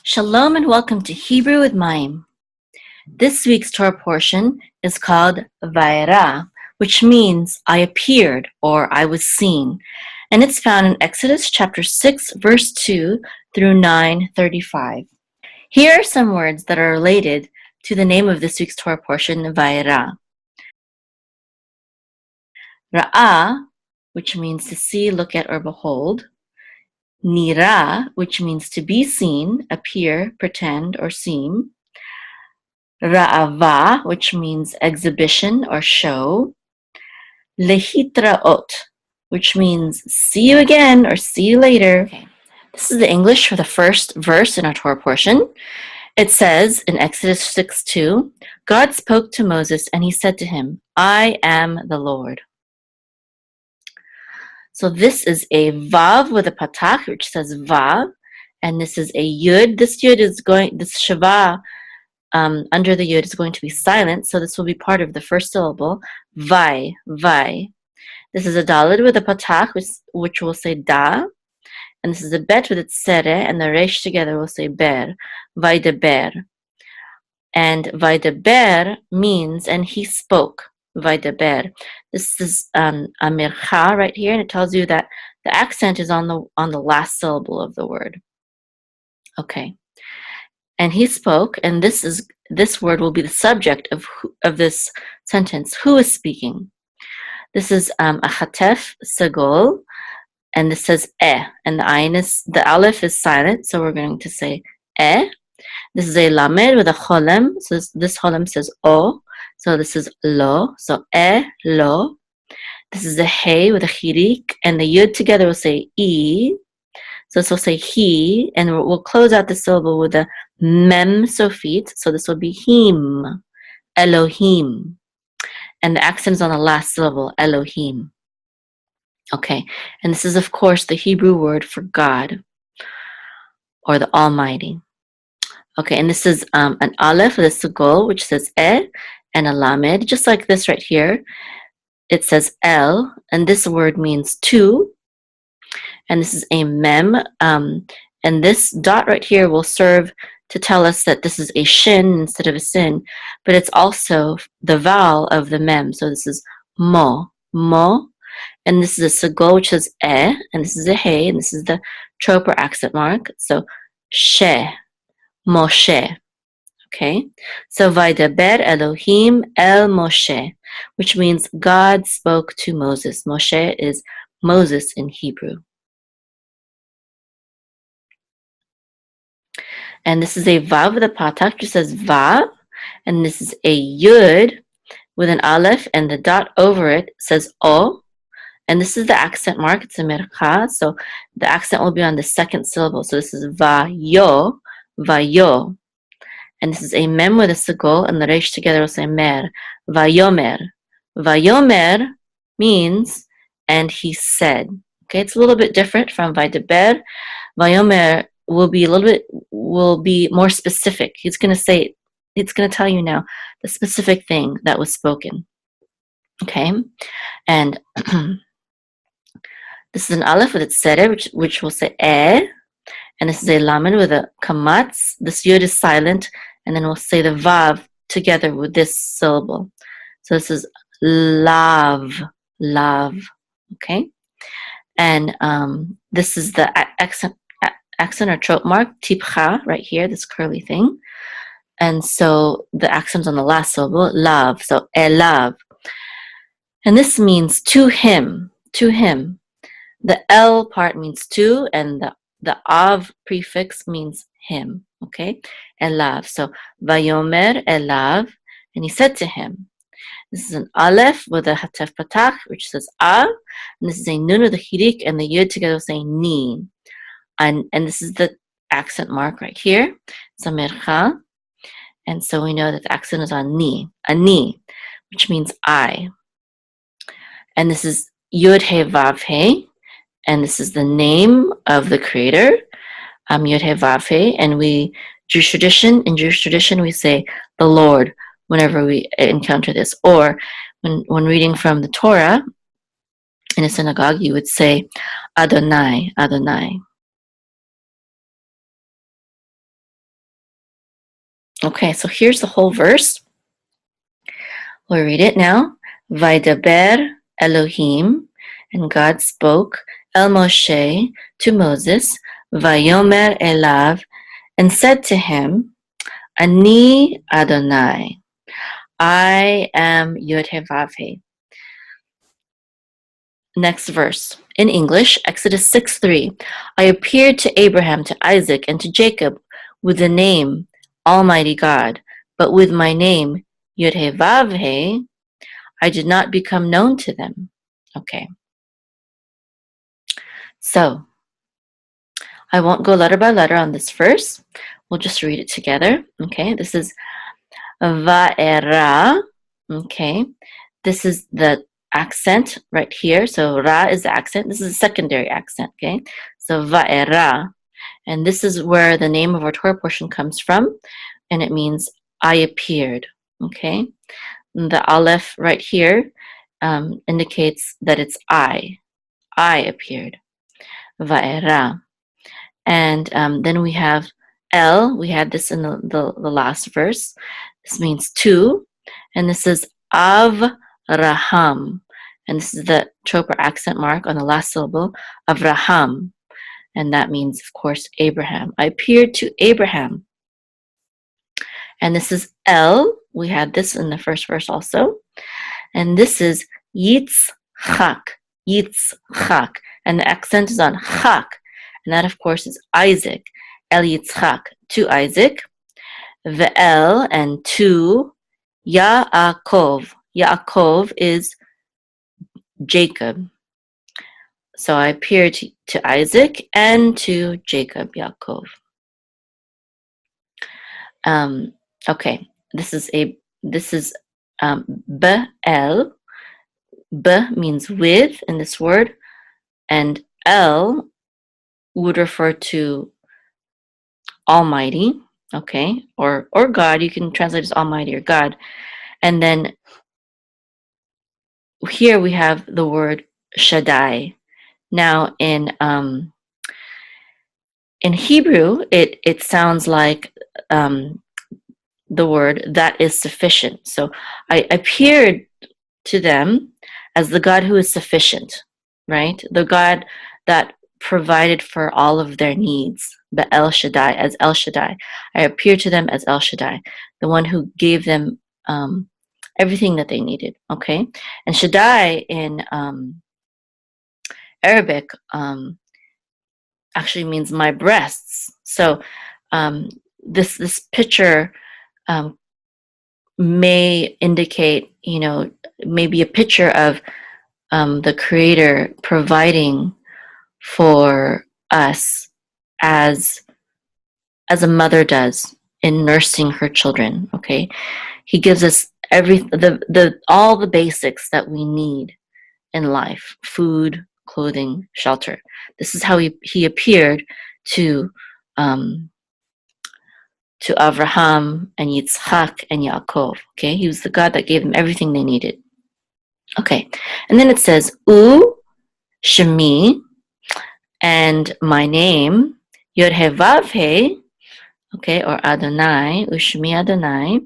Shalom and welcome to Hebrew with Mayim. This week's Torah portion is called Vayera, which means I appeared or I was seen, and it's found in Exodus chapter 6, verse 2 through 9:35. Here are some words that are related to the name of this week's Torah portion, Vayera. Ra'ah, which means to see, look at, or behold. Nira, which means to be seen, appear, pretend, or seem. Ra'ava, which means exhibition or show. Lehitraot, which means see you again or see you later. Okay. This is the English for the first verse in our Torah portion. It says in Exodus 6:2, God spoke to Moses and he said to him, I am the Lord. So this is a vav with a patach, which says vav, and this is a yud. This shava under the yud is going to be silent, so this will be part of the first syllable, vai, vai. This is a dalid with a patach, which will say da, and this is a bet with its sere, and the resh together will say ber, vai de ber. And vai de ber means, and he spoke, vai de ber. This is a mircha right here, and it tells you that the accent is on the last syllable of the word. Okay. And he spoke, and this word will be the subject of this sentence. Who is speaking? This is a chatef sagol, and this says and the aleph is silent, so we're going to say This is a lamed with a cholem, so this cholem says o, so this is lo, so lo. This is a hey with a chirik, and the yud together will say e, so this will say he, and we'll close out the syllable with a mem sofit, so this will be him, Elohim. And the accent is on the last syllable, Elohim. Okay, and this is, of course, the Hebrew word for God, or the Almighty. Okay, and this is an aleph with a sagol, which says and a lamed, just like this right here. It says el, and this word means to, and this is a mem, and this dot right here will serve to tell us that this is a shin instead of a sin, but it's also the vowel of the mem. So this is mo, and this is a sagol, which is and this is a hey, and this is the trope or accent mark. So she, Moshe. Okay, so Vaydaber Elohim el Moshe, which means God spoke to Moses. Moshe is Moses in Hebrew. And this is a vav with a patach, which says vav, and this is a yud with an aleph, and the dot over it says o, and this is the accent mark. It's a mercha, so the accent will be on the second syllable. So this is vayo, vayo, and this is a mem with a sagol, and the resh together will say mer, vayomer. Vayomer means and he said. Okay, it's a little bit different from vaydeber. Vayomer will be more specific. It's going to tell you now the specific thing that was spoken. Okay, and this is an aleph with its seder, which will say and this is a lamed with a kamatz. This yud is silent, and then we'll say the vav together with this syllable. So this is lav, okay, and this is the accent or trope mark, tipcha, right here, this curly thing. And so the accent's on the last syllable, lav, so elav. And this means to him. The el part means to, and the av prefix means him, okay? Elav, so vayomer elav, and he said to him. This is an aleph with a hatef patach, which says av, and this is a nun with a chirik, and the yud together say ni. And this is the accent mark right here. It's a mercha. And so we know that the accent is on ni, ani, which means I. And this is yud he vav he, and this is the name of the creator, yud he vav he, and in Jewish tradition we say the Lord whenever we encounter this, or when reading from the Torah in a synagogue, you would say Adonai, Adonai. Okay, so here's the whole verse. We'll read it now. Vaidaber Elohim, and God spoke El Moshe to Moses, Vayomer Elav, and said to him, Ani Adonai, I am Yod-Heh-Vav-Heh. Next verse. In English, Exodus 6:3. I appeared to Abraham, to Isaac, and to Jacob with the name Almighty God, but with my name Yod-Heh-Vav-Heh, I did not become known to them. Okay. So, I won't go letter by letter on this verse. We'll just read it together. Okay, this is Va'era. Okay, this is the accent right here. So Ra is the accent. This is a secondary accent. Okay, so Va'era. And this is where the name of our Torah portion comes from. And it means I appeared. Okay, and the Aleph right here indicates that it's I. I appeared. Va'era. And then we have El. We had this in the last verse. This means two. And this is Avraham. And this is the trope or accent mark on the last syllable, Avraham. And that means, of course, Abraham. I appeared to Abraham. And this is El. We had this in the first verse also. And this is Yitzchak. Yitzchak. And the accent is on Chak. And that, of course, is Isaac. El Yitzchak, to Isaac. Ve'el, and to Yaakov. Yaakov is Jacob. So I appeared to Isaac and to Jacob, Yaakov. Okay, this is Be'el. Be means with in this word, and El would refer to Almighty, okay, or God. You can translate as Almighty or God. And then here we have the word Shaddai. Now in Hebrew, it sounds like the word that is sufficient. So I appeared to them as the God who is sufficient, right? The God that provided for all of their needs, the El Shaddai, as El Shaddai. I appeared to them as El Shaddai, the one who gave them everything that they needed, okay? And Shaddai in Arabic actually means my breasts. So this picture may indicate, maybe a picture of the Creator providing for us as a mother does in nursing her children. Okay, He gives us all the basics that we need in life: food, clothing, shelter. This is how he appeared to Avraham and Yitzchak and Yaakov. Okay, He was the God that gave them everything they needed. Okay, and then it says U Shemi, and my name Yod-Heh-Vav-Heh, okay, or Adonai, Ushemi Adonai,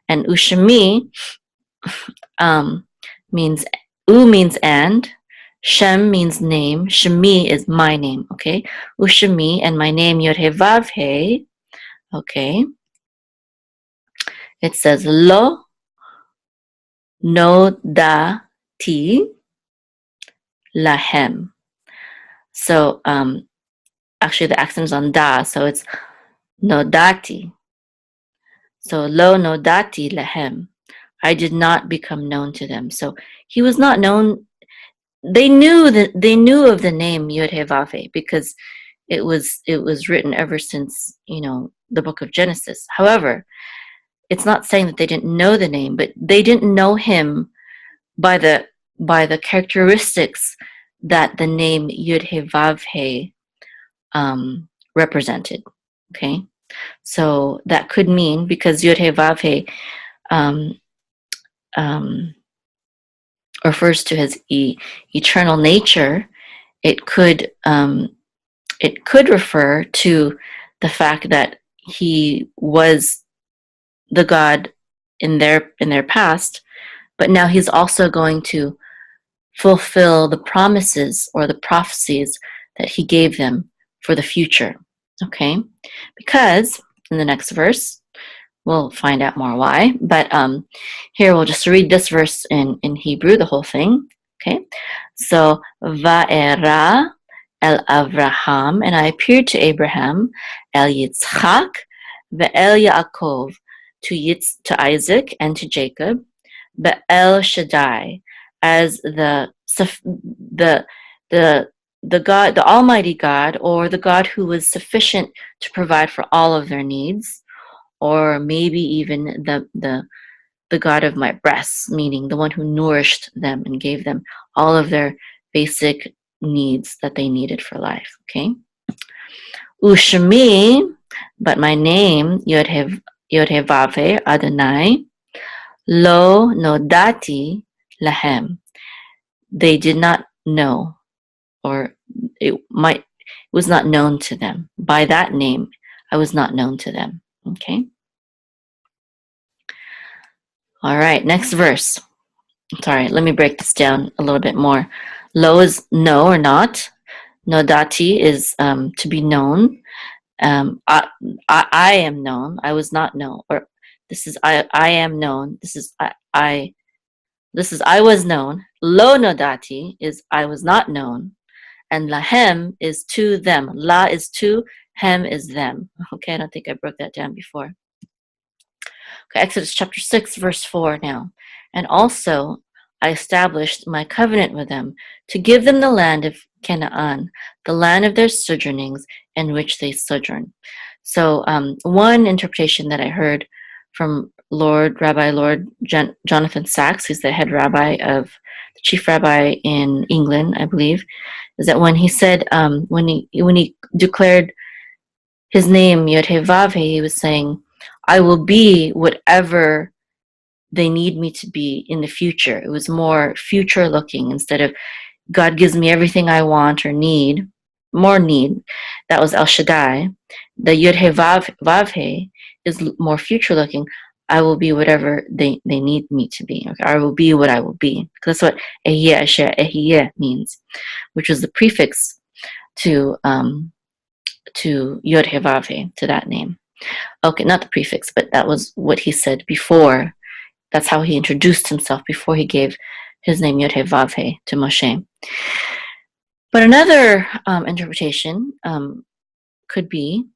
and Ushemi means U means and, Shem means name, Shemi is my name, okay, Ushemi, and my name Yod-Heh-Vav-Heh, okay. It says Lo Nodati Lahem. So actually the accent is on da, so it's Nodati. So Lo Nodati Lahem. I did not become known to them. So he was not known. They knew of the name Yod-Heh-Vav-Heh because it was written ever since the book of Genesis. However, it's not saying that they didn't know the name, but they didn't know him by the characteristics that the name Yod-Heh-Vav-Heh represented. Okay, so that could mean, because Yod-Heh-Vav-Heh refers to his eternal nature, it could refer to the fact that he was the God in their past, but now he's also going to fulfill the promises or the prophecies that he gave them for the future. Okay? Because in the next verse, we'll find out more why. But here we'll just read this verse in Hebrew, the whole thing. Okay? So, Va'era el Avraham, and I appeared to Abraham, el Yitzchak, ve'el Yaakov, to Isaac and to Jacob, be'el Shaddai, as the God, the Almighty God, or the God who was sufficient to provide for all of their needs, or maybe even the God of my breasts, meaning the one who nourished them and gave them all of their basic needs that they needed for life. Okay. Ushmi, but my name Yod-Heh-Vaveh Adonai Lo Nodati Lahem. They did not know, or it was not known to them. By that name, I was not known to them. Okay. All right, next verse. Sorry, let me break this down a little bit more. Lo is no or not. Nodati is to be known. I am known. I was not known. Or this is I am known. This is I was known. Lo nodati is I was not known. And lahem is to them. La is to, hem is them. Okay, I don't think I broke that down before. Okay, Exodus chapter 6, verse 4 now. And also I established my covenant with them to give them the land of Canaan, the land of their sojournings in which they sojourn. So one interpretation that I heard from Rabbi Lord Jonathan Sachs, who's the head rabbi of the chief rabbi in England, I believe, is that when he said, when he declared his name, Yod-Heh-Vaveh, he was saying, I will be whatever they need me to be in the future. It was more future looking instead of God gives me everything I want or need, more need. That was El Shaddai. The Yod-Heh-Vaveh is more future looking. I will be whatever they need me to be. Okay? I will be what I will be. That's what Ehyeh Asher Ehyeh means, which is the prefix to Yod-Heh-Vaveh, to that name. Okay, not the prefix, but that was what he said before. That's how he introduced himself before he gave his name Yod-Heh-Vaveh to Moshe. But another interpretation could be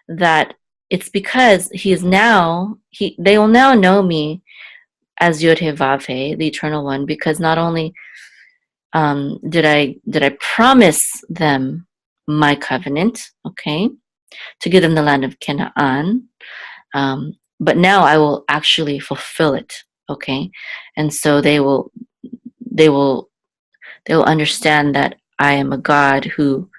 that it's because they will now know me as Yod-Heh-Vaveh, the Eternal One, because not only did I promise them my covenant, okay, to give them the land of Canaan, but now I will actually fulfill it, okay, and so they will understand that I am a God who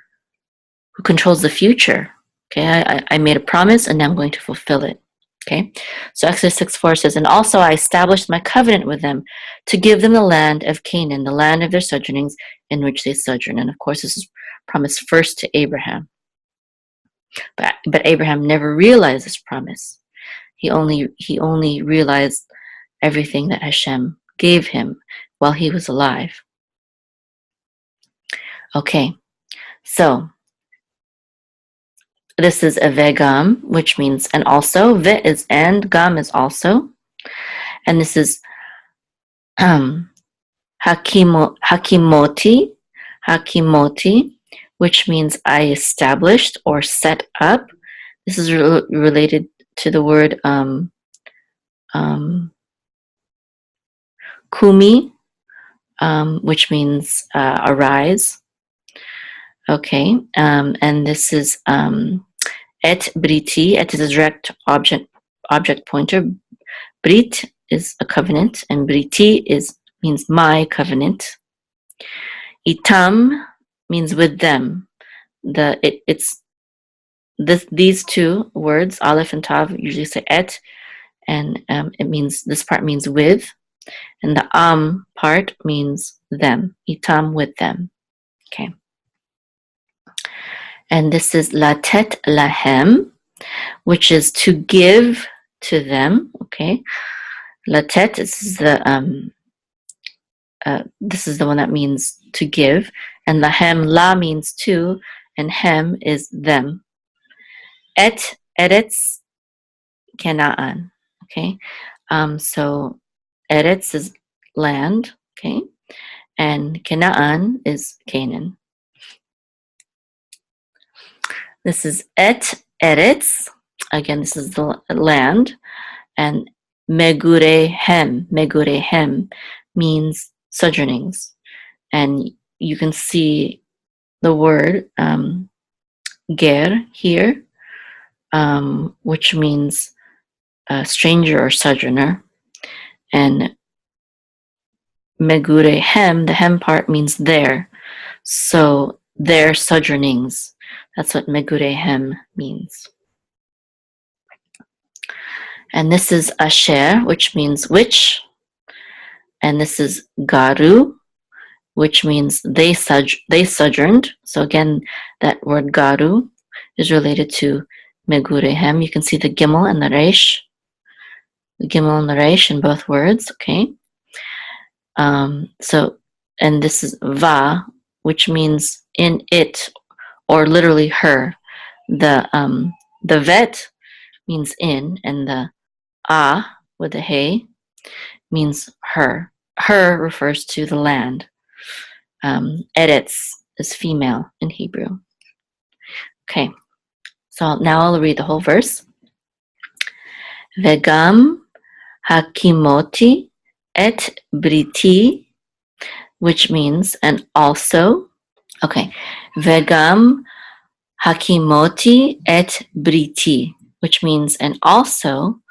controls the future. Okay, I made a promise and now I'm going to fulfill it. Okay, so Exodus 6:4 says, and also I established my covenant with them to give them the land of Canaan, the land of their sojournings in which they sojourn. And of course, this is promised first to Abraham. But Abraham never realized this promise. He only realized everything that Hashem gave him while he was alive. Okay, so this is a vegam, which means and also. Ve is and, gam is also. And this is hakimoti, which means I established or set up. This is related to the word kumi, which means arise. Okay, and this is et briti. Et is a direct object pointer. Brit is a covenant, and briti means my covenant. Itam means with them. These two words, aleph and tav, usually say et, and this part means with, and the part means them. Itam, with them. Okay. And this is latet lahem, which is to give to them. Okay, latet, this is the one that means to give, and lahem, la means to, and hem is them. Et, eretz, Canaan. Okay, so eretz is land. Okay, and Canaan is Canaan. This is et eretz. Again, this is the land, and megurehem means sojournings, and you can see the word ger here, which means stranger or sojourner, and megurehem, the hem part means there, so their sojournings. That's what megurehem means. And this is asher, which means which, and this is garu, which means they sojourned. So again, that word garu is related to megurehem. You can see the gimel and the resh, in both words. Okay. And this is va, which means in it, or literally her. The vet means in, and the a with the hey means her. Her refers to the land. Eretz is female in Hebrew. Okay, so now I'll read the whole verse. Vegam hakimoti et briti, which means and also. Okay, vegam hakimoti et briti, which means and also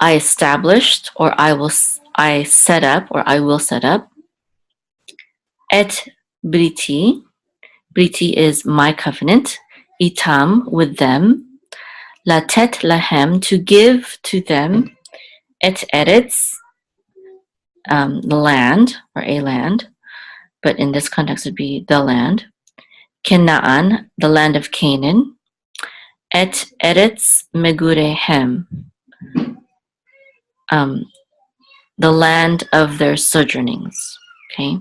I established, or I set up, or I will set up. Et briti, briti is my covenant. Itam, with them. Latet lahem, to give to them. Et eretz, the land, or a land, but in this context it would be the land. Canaan, the land of Canaan. Et eretz megurehem, the land of their sojournings. Okay.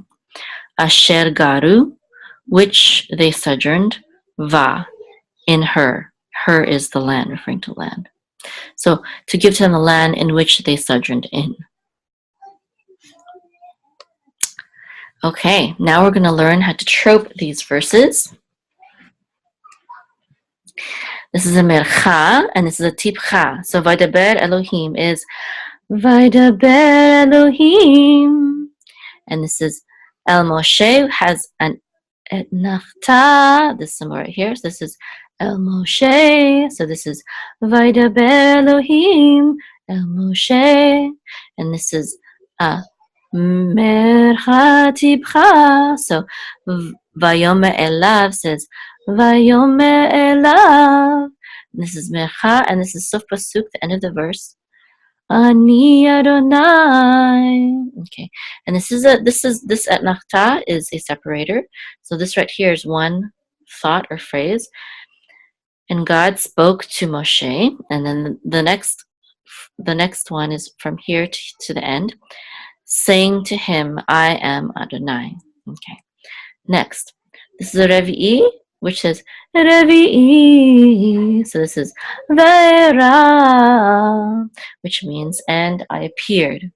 Asher garu, which they sojourned. Va, in her. Her is the land, referring to land. So to give to them the land in which they sojourned in. Okay, now we're going to learn how to trope these verses. This is a mercha, and this is a tipcha. So Vaidaber Elohim is Vaidaber Elohim. And this is El Moshe has an etnachta, this symbol right here. So this is El Moshe. So this is Vaidaber Elohim El Moshe. And this is Mercha Tipcha. So Vayome Elav says Vayome Elav. This is Mercha, and this is Sof Pasuk, the end of the verse. Ani Adonai. Okay, and this etnachta is a separator. So this right here is one thought or phrase. And God spoke to Moshe, and then the next one is from here to the end, saying to him, I am Adonai. Okay. Next, this is a revi'i, which says revi'i. So this is Vera, which means and I appeared.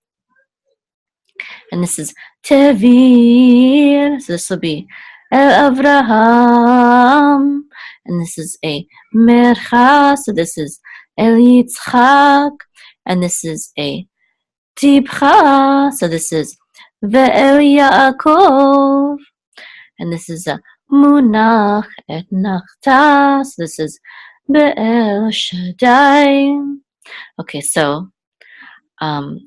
And this is Tevir. So this will be El Avraham. And this is a Mercha. So this is El Yitzchak. And this is a Tipcha. So this is Ve'el Yaakov. And this is a Munach et Nachta. So this is Be'el Shaddai. Okay, so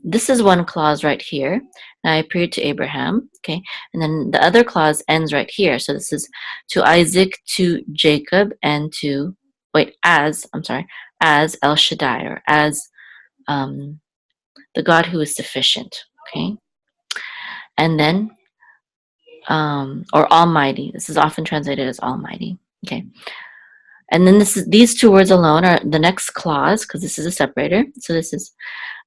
this is one clause right here. I appeared to Abraham. Okay, and then the other clause ends right here. So this is to Isaac, to Jacob, and to as El Shaddai, or as the God who is sufficient. Okay, and then or Almighty. This is often translated as Almighty. Okay. And then these two words alone are the next clause, because this is a separator. So this is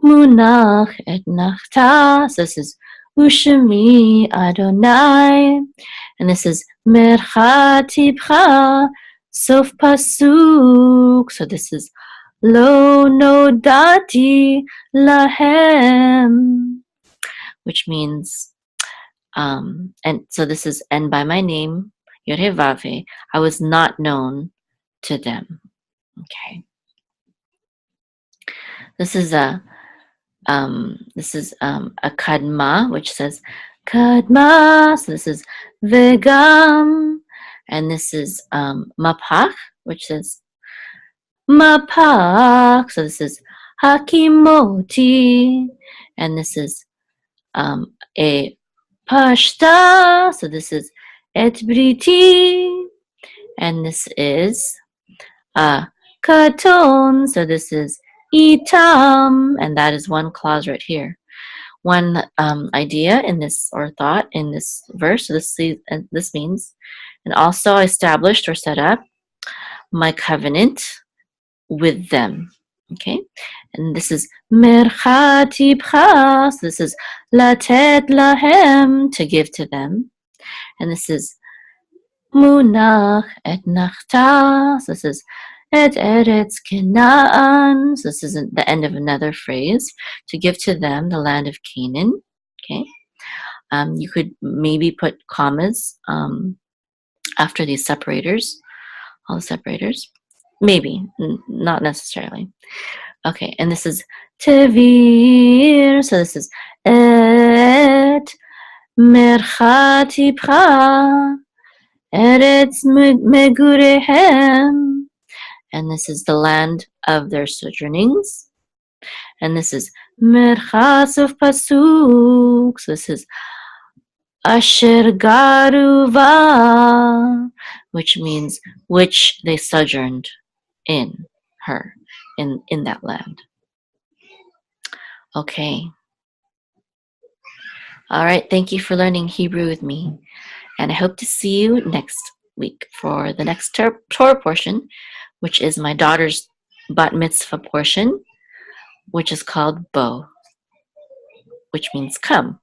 Munach et nachta. So this is Ushemi Adonai. And this is Mercha Tibcha Sof Pasuk. So this is Lo Nodati Lahem, which means, and so this is, and by my name, Yod-Heh-Vav-Heh, I was not known to them. Okay. This is a kadma, which says kadma. So this is vegam, and this is mapach, which says mapach. So this is hakimoti, and this is a pashta. So this is et briti, and this is katon. So this is itam, and that is one clause right here. One idea in this, or thought in this verse. So this means, and also established or set up my covenant with them. Okay, and this is mercha tibcha. So this is latet lahem, to give to them, and this is munach et nachta. So this is et eretz Canaan. So this is the end of another phrase, to give to them the land of Canaan. Okay, you could maybe put commas after these separators, all the separators. Maybe, not necessarily. Okay, and this is tevir. So this is et mercha tibcha eretz megurehem. And this is the land of their sojournings. And this is merchas of pasuk. So this is asher garuva, which means which they sojourned in her, in that land. Okay. All right. Thank you for learning Hebrew with me. And I hope to see you next week for the next Torah portion, which is my daughter's bat mitzvah portion, which is called Bo, which means come.